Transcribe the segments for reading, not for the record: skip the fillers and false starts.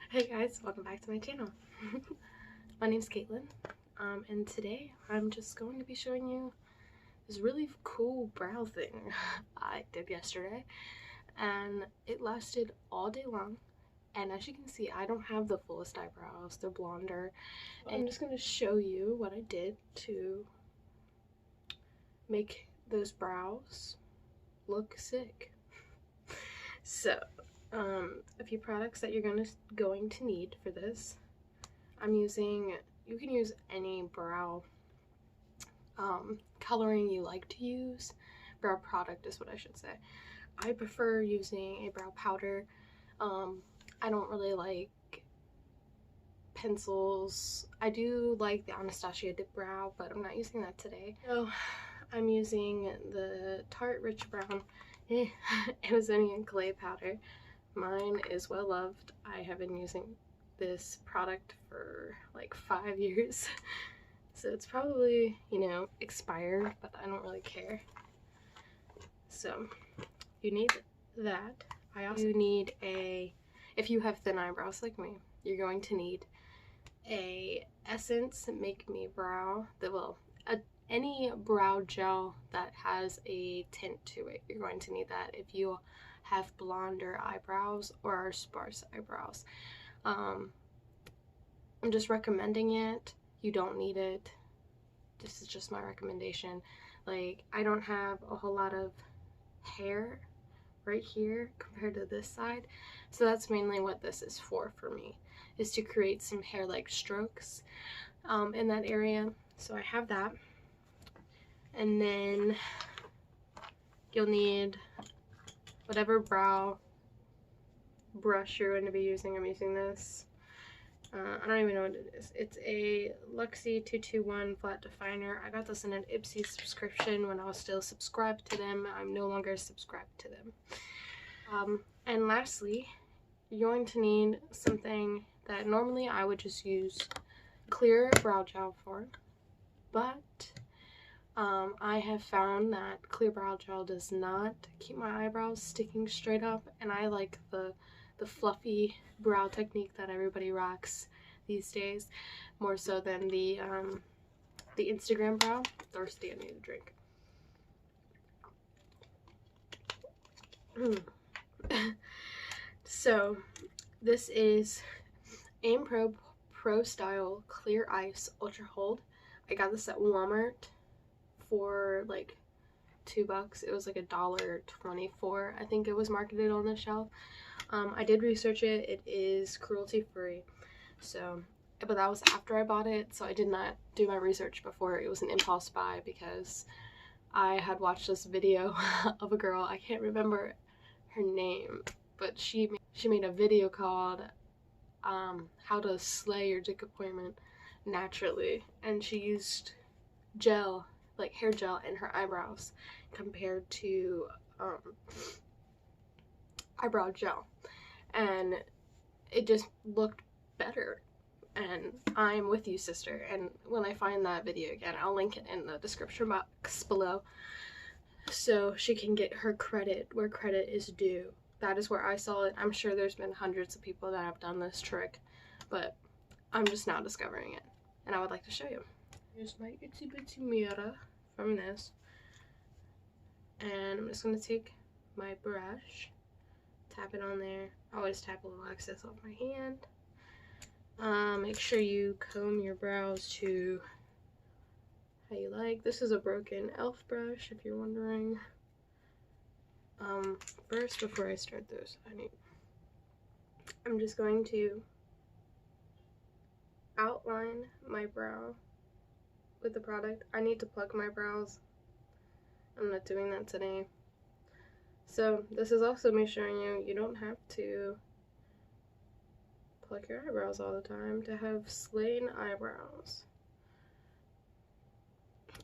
Hey guys, welcome back to my channel. My name's Caitlin, and today I'm just going to be showing you this really cool brow thing I did yesterday, and it lasted all day long. And as you can see, I don't have the fullest eyebrows, they're blonder. And I'm just going to show you what I did to make those brows look sick. So, a few products that you're going to need for this. I'm using, you can use any brow coloring you like to use. Brow product is what I should say. I prefer using a brow powder. I don't really like pencils. I do like the Anastasia Dip Brow, but I'm not using that today. So I'm using the Tarte Rich Brown Amazonian clay powder. Mine is well loved. I have been using this product for like 5 years, so it's probably, you know, expired, but I don't really care. So you need that. I also need if you have thin eyebrows like me, you're going to need a Essence Make Me Brow any brow gel that has a tint to it. You're going to need that if you have blonder eyebrows or are sparse eyebrows. I'm just recommending it. You don't need it. This is just my recommendation. Like, I don't have a whole lot of hair right here compared to this side, so that's mainly what this is for me, is to create some hair-like strokes in that area. So I have that. And then you'll need whatever brow brush you're going to be using. I'm using this. I don't even know what it is. It's a Luxie 221 flat definer. I got this in an Ipsy subscription when I was still subscribed to them. I'm no longer subscribed to them. And lastly, you're going to need something that normally I would just use clear brow gel for, but I have found that clear brow gel does not keep my eyebrows sticking straight up, and I like the fluffy brow technique that everybody rocks these days, more so than the Instagram brow. Thirsty, I need a drink. So this is Aim Pro Style Clear Ice Ultra Hold. I got this at Walmart for like $2. It was like $1.24. I think it was marketed on the shelf. I did research it. It is cruelty free. So, but that was after I bought it, so I did not do my research before. It was an impulse buy because I had watched this video of a girl, I can't remember her name, but she made a video called how to slay your dick appointment naturally, and she used gel, like hair gel, in her eyebrows compared to eyebrow gel, and it just looked better. And I'm with you, sister. And when I find that video again, I'll link it in the description box below so she can get her credit where credit is due. That is where I saw it. I'm sure there's been hundreds of people that have done this trick, but I'm just now discovering it, and I would like to show you. Here's my itsy bitsy mirror from this, and I'm just going to take my brush, tap it on there. I always tap a little excess off my hand. Make sure you comb your brows to how you like. This is a broken elf brush, if you're wondering. First, before I start this, I'm just going to outline my brow with the product. I need to pluck my brows. I'm not doing that today. So this is also me showing you don't have to pluck your eyebrows all the time to have slain eyebrows.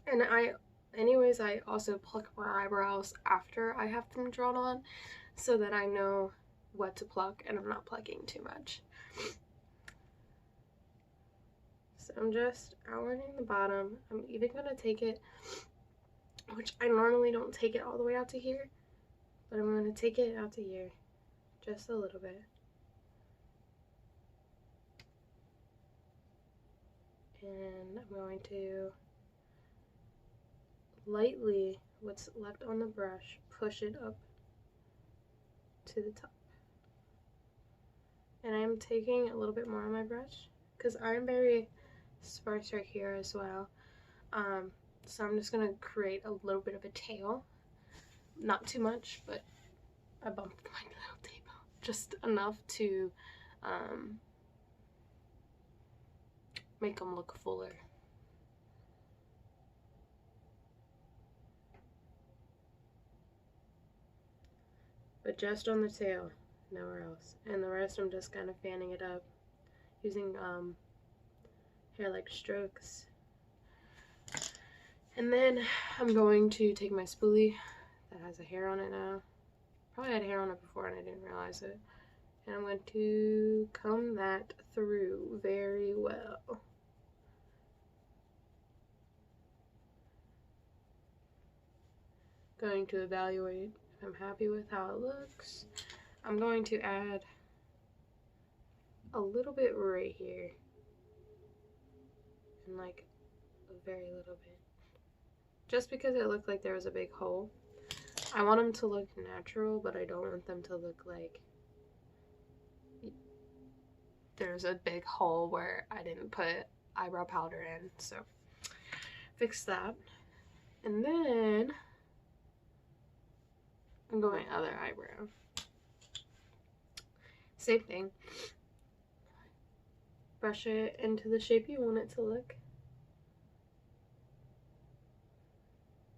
And I also pluck my eyebrows after I have them drawn on, so that I know what to pluck and I'm not plucking too much. So I'm just outlining the bottom. I'm even going to take it, which I normally don't take it all the way out to here, but I'm going to take it out to here just a little bit. And I'm going to lightly, what's left on the brush, push it up to the top. And I'm taking a little bit more on my brush because I'm very sparse right here as well. So I'm just going to create a little bit of a tail. Not too much, but I bumped my little tail. Just enough to make them look fuller. But just on the tail, nowhere else. And the rest I'm just kind of fanning it up using hair like strokes. And then I'm going to take my spoolie that has a hair on it now. Probably had hair on it before and I didn't realize it. And I'm going to comb that through very well. Going to evaluate if I'm happy with how it looks. I'm going to add a little bit right here. And like a very little bit. Just because it looked like there was a big hole. I want them to look natural, but I don't want them to look like there's a big hole where I didn't put eyebrow powder in. So fix that. And then I'm going other eyebrow. Same thing. Brush it into the shape you want it to look.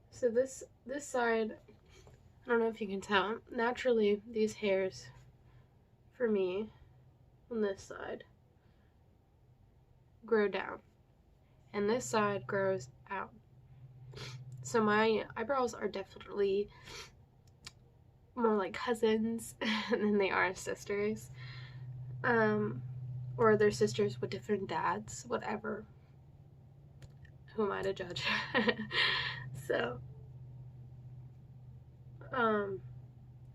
So this side, I don't know if you can tell, naturally these hairs for me on this side grow down and this side grows out. So my eyebrows are definitely more like cousins than they are sisters, or they're sisters with different dads, whatever. Who am I to judge? So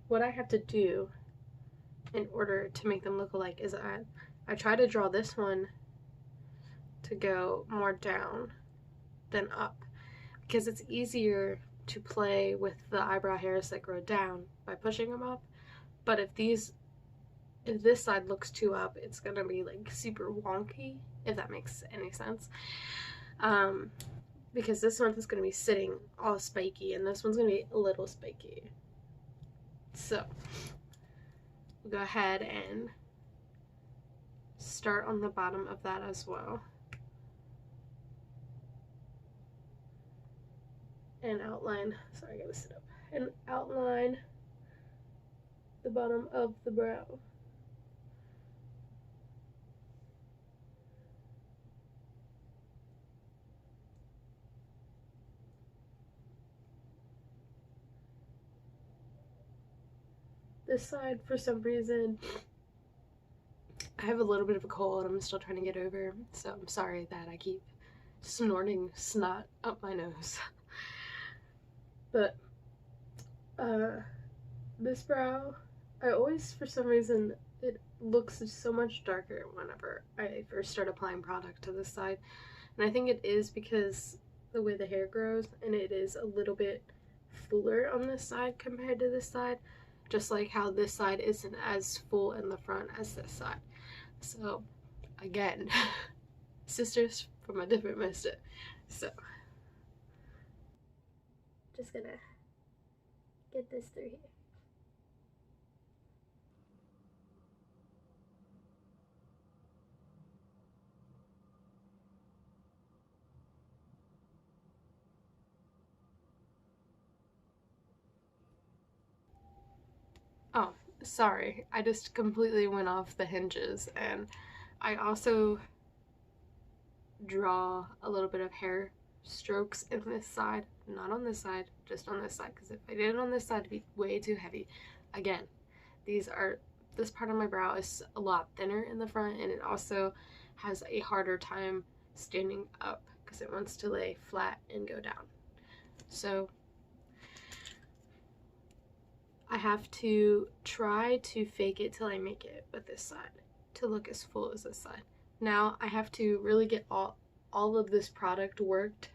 what I have to do in order to make them look alike is I try to draw this one to go more down than up because it's easier to play with the eyebrow hairs that grow down by pushing them up. But if this side looks too up, it's gonna be like super wonky, if that makes any sense. Because this one is gonna be sitting all spiky and this one's gonna be a little spiky. So we'll go ahead and start on the bottom of that as well. And outline, sorry, I gotta sit up, and outline the bottom of the brow. This side, for some reason, I have a little bit of a cold I'm still trying to get over, so I'm sorry that I keep snorting snot up my nose. But this brow, I always, for some reason, it looks so much darker whenever I first start applying product to this side. And I think it is because the way the hair grows, and it is a little bit fuller on this side compared to this side. Just like how this side isn't as full in the front as this side. So, again, sisters from a different mister. So, just gonna get this through here. Oh, sorry, I just completely went off the hinges, and I also draw a little bit of hair strokes in this side, not on this side, just on this side, because if I did it on this side, it'd be way too heavy. Again, this part of my brow is a lot thinner in the front, and it also has a harder time standing up because it wants to lay flat and go down. So I have to try to fake it till I make it with this side to look as full as this side. Now I have to really get all all of this product worked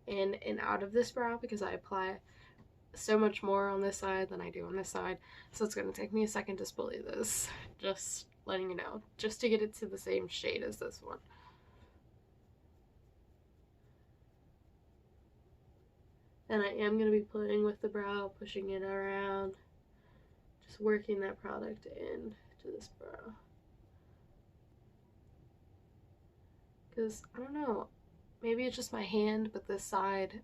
in and out of this brow because I apply so much more on this side than I do on this side. So it's going to take me a second to spoolie this. Just letting you know. Just to get it to the same shade as this one. And I am going to be playing with the brow, pushing it around. Just working that product in to this brow. Because, I don't know, maybe it's just my hand, but this side,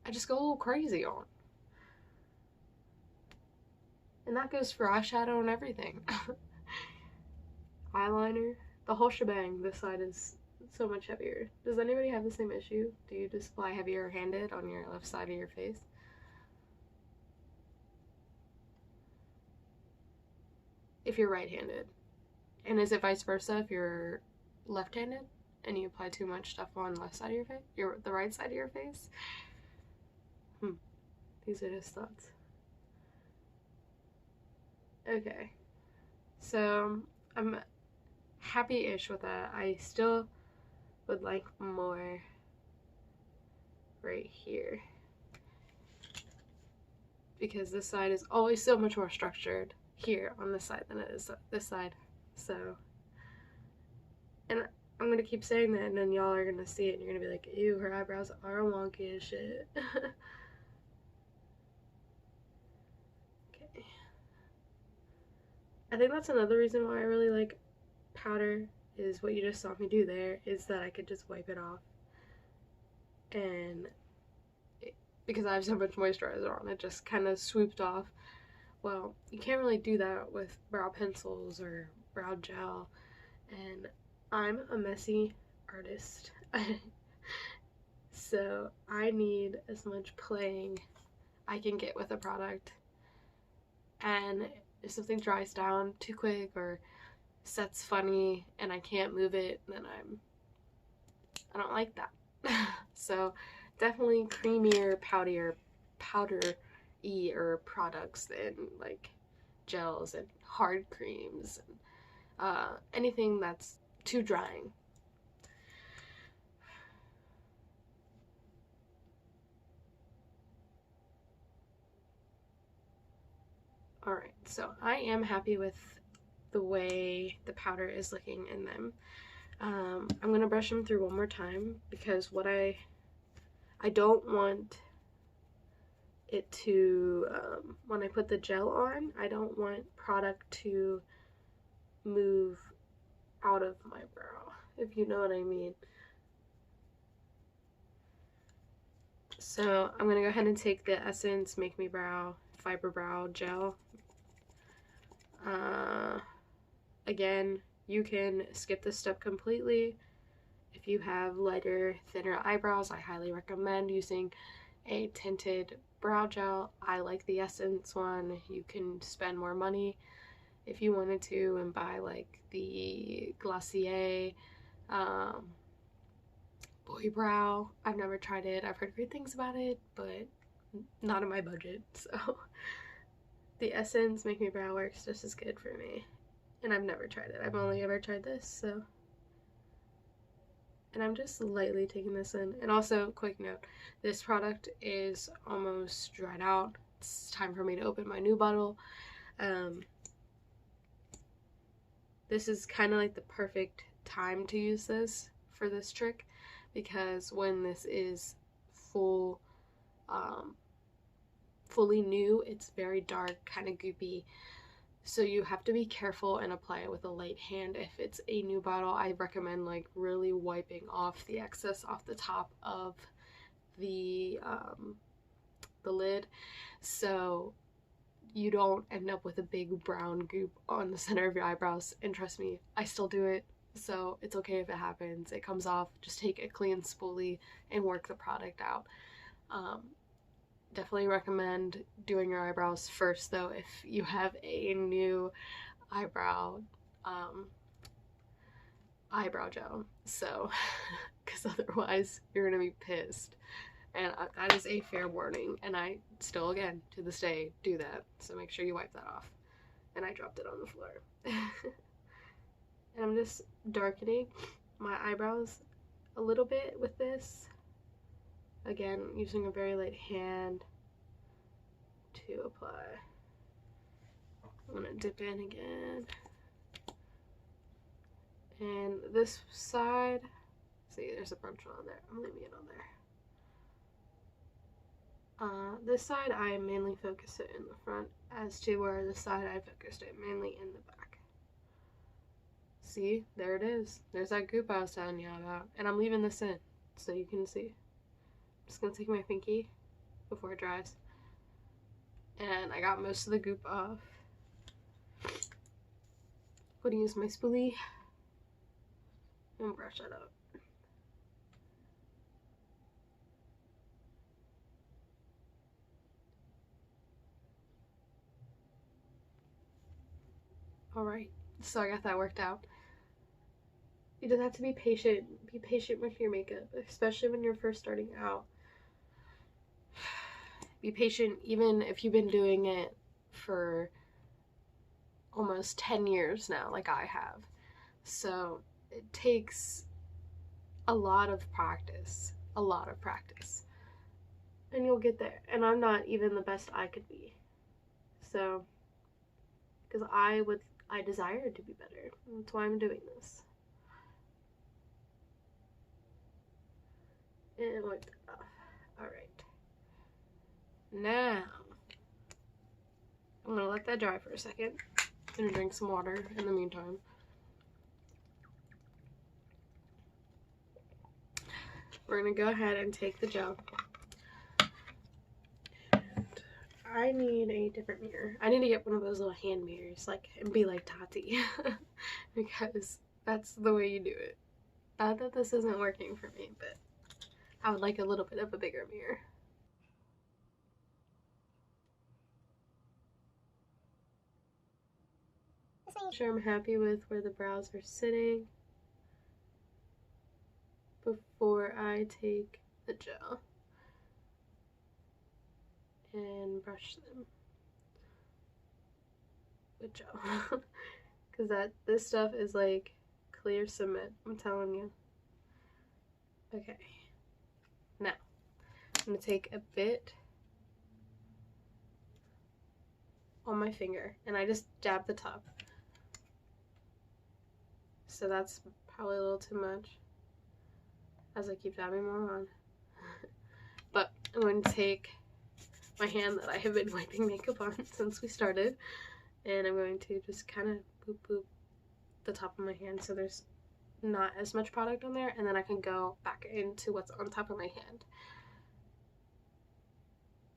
I just go a little crazy on. And that goes for eyeshadow and everything. Eyeliner, the whole shebang. This side is so much heavier. Does anybody have the same issue? Do you just fly heavier handed on your left side of your face? If you're right-handed. And is it vice versa if you're left-handed and you apply too much stuff on the left side of your face? The right side of your face? These are just thoughts. Okay. So, I'm happy-ish with that. I still would like more right here. Because this side is always so much more structured here on this side than it is this side. So, and I'm gonna keep saying that, and then y'all are gonna see it and you're gonna be like, ew, her eyebrows are wonky as shit. Okay. I think that's another reason why I really like powder, is what you just saw me do there, is that I could just wipe it off. And because I have so much moisturizer on, it just kind of swooped off. Well, you can't really do that with brow pencils or brow gel, and I'm a messy artist. So I need as much playing I can get with a product, and if something dries down too quick or sets funny and I can't move it, then I don't like that. So definitely creamier, powder-y products than like gels and hard creams and anything that's too drying. Alright, so I am happy with the way the powder is looking in them. I'm going to brush them through one more time because what I don't want it to, when I put the gel on, I don't want product to move out of my brow, if you know what I mean. So I'm going to go ahead and take the Essence Make Me Brow Fiber Brow Gel. Again, you can skip this step completely. If you have lighter, thinner eyebrows, I highly recommend using a tinted brow gel. I like the Essence one. You can spend more money if you wanted to and buy like the Glossier Boy Brow. I've never tried it. I've heard great things about it, but not in my budget. So the Essence Make Me Brow works just as good for me. And I've never tried it. I've only ever tried this, so. And I'm just lightly taking this in. And also, quick note, this product is almost dried out. It's time for me to open my new bottle. This is kind of like the perfect time to use this for this trick, because when this is fully new, it's very dark, kind of goopy. So you have to be careful and apply it with a light hand. If it's a new bottle, I recommend like really wiping off the excess off the top of the lid, so you don't end up with a big brown goop on the center of your eyebrows. And trust me, I still do it, so it's okay if it happens. It comes off. Just take a clean spoolie and work the product out. Definitely recommend doing your eyebrows first though if you have a new eyebrow gel, so because otherwise you're gonna be pissed, and that is a fair warning, and I still, again, to this day, do that, so make sure you wipe that off. And I dropped it on the floor. And I'm just darkening my eyebrows a little bit with this. Again, using a very light hand to apply. I'm gonna dip in again. And this side, see, there's a bunch on there. I'm leaving it on there. This side I mainly focus it in the front, as to where the side I focused it mainly in the back. See, there it is. There's that goop I was telling you about. And I'm leaving this in so you can see. I'm just gonna take my pinky before it dries. And I got most of the goop off. I'm gonna use my spoolie and brush that up. Alright, so I got that worked out. You just have to be patient. Be patient with your makeup, especially when you're first starting out. Be patient even if you've been doing it for almost 10 years now, like I have. So it takes a lot of practice. And you'll get there. And I'm not even the best I could be. So, because I desire to be better. That's why I'm doing this. And wipe that off. Alright. Now, I'm gonna let that dry for a second. I'm gonna drink some water in the meantime. We're gonna go ahead and take the gel. I need a different mirror. I need to get one of those little hand mirrors, like, and be like Tati. Because that's the way you do it. Not that this isn't working for me, but I would like a little bit of a bigger mirror. Make sure I'm happy with where the brows are sitting before I take the gel and brush them with gel. Because this stuff is like clear cement, I'm telling you. Okay, now I'm gonna take a bit on my finger and I just dab the top. So that's probably a little too much as I keep dabbing more on. But I'm going to take my hand that I have been wiping makeup on since we started, and I'm going to just kind of boop boop the top of my hand so there's not as much product on there, and then I can go back into what's on top of my hand.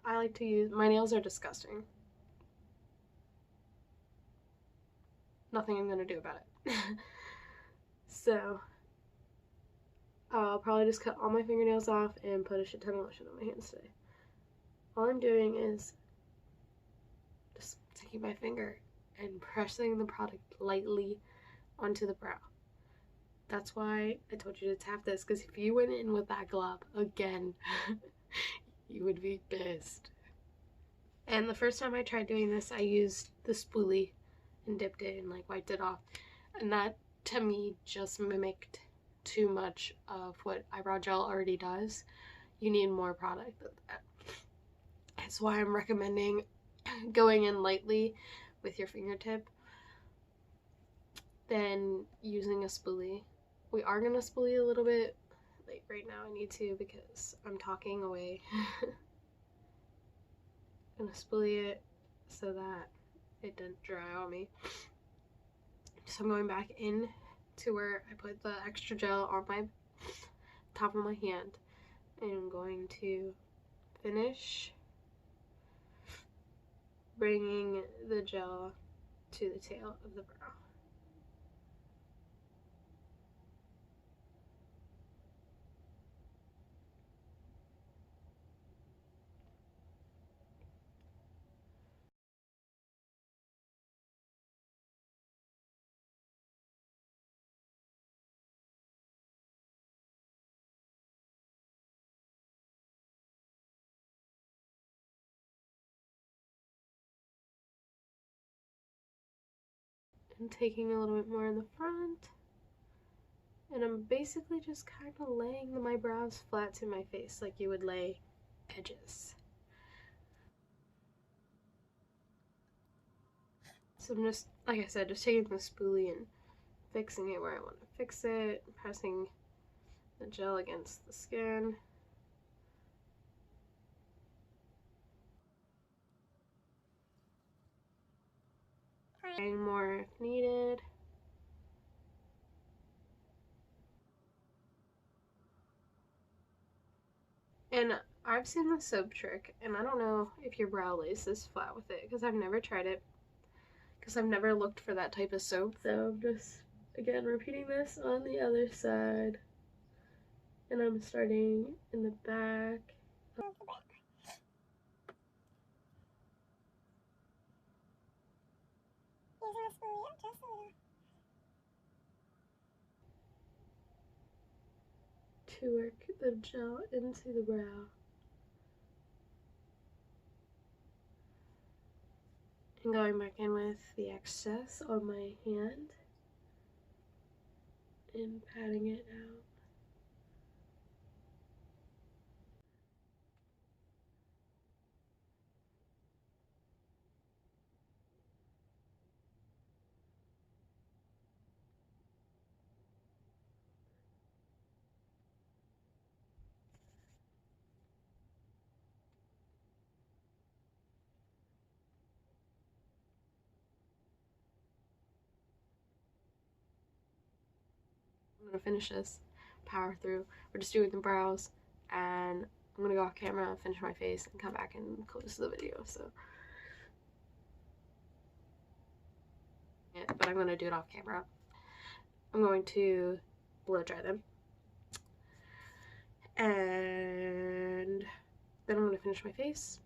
I like to use, my nails are disgusting. Nothing I'm gonna do about it. So I'll probably just cut all my fingernails off and put a shit ton of lotion on my hands today. All I'm doing is just taking my finger and pressing the product lightly onto the brow. That's why I told you to tap this, because if you went in with that glove again, you would be pissed. And the first time I tried doing this, I used the spoolie and dipped it and like wiped it off. And that, to me, just mimicked too much of what eyebrow gel already does. You need more product than that. That's why I'm recommending going in lightly with your fingertip than using a spoolie. We are gonna spoolie a little bit. Like right now I need to because I'm talking away. I'm gonna spoolie it so that it doesn't dry on me. So I'm going back in to where I put the extra gel on my top of my hand, and I'm going to finish bringing the gel to the tail of the brow. And taking a little bit more in the front. And I'm basically just kind of laying my brows flat to my face like you would lay edges. So I'm just, like I said, just taking the spoolie and fixing it where I want to fix it, pressing the gel against the skin. Adding more if needed. And I've seen the soap trick, and I don't know if your brow lays this flat with it, because I've never tried it, because I've never looked for that type of soap. So I'm just, again, repeating this on the other side. And I'm starting in the back. To work the gel into the brow. And going back in with the excess on my hand and patting it out. I'm gonna finish this, power through. We're just doing the brows, and I'm gonna go off camera, finish my face, and come back and close the video. So, yeah, but I'm gonna do it off camera. I'm going to blow dry them, and then I'm gonna finish my face,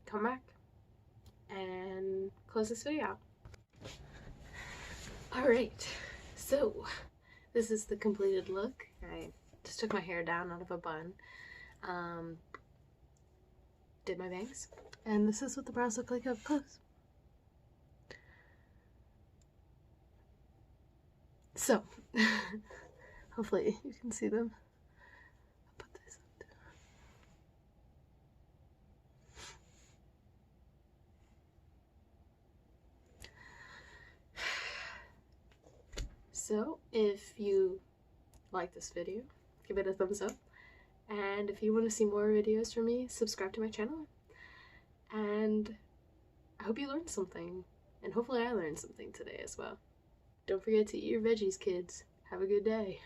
come back, and close this video out. Alright, so this is the completed look. I just took my hair down out of a bun, did my bangs, and this is what the brows look like up close. So, hopefully you can see them. I'll put this up. So, if you like this video, give it a thumbs up. And if you want to see more videos from me, subscribe to my channel. And I hope you learned something. And hopefully I learned something today as well. Don't forget to eat your veggies, kids. Have a good day.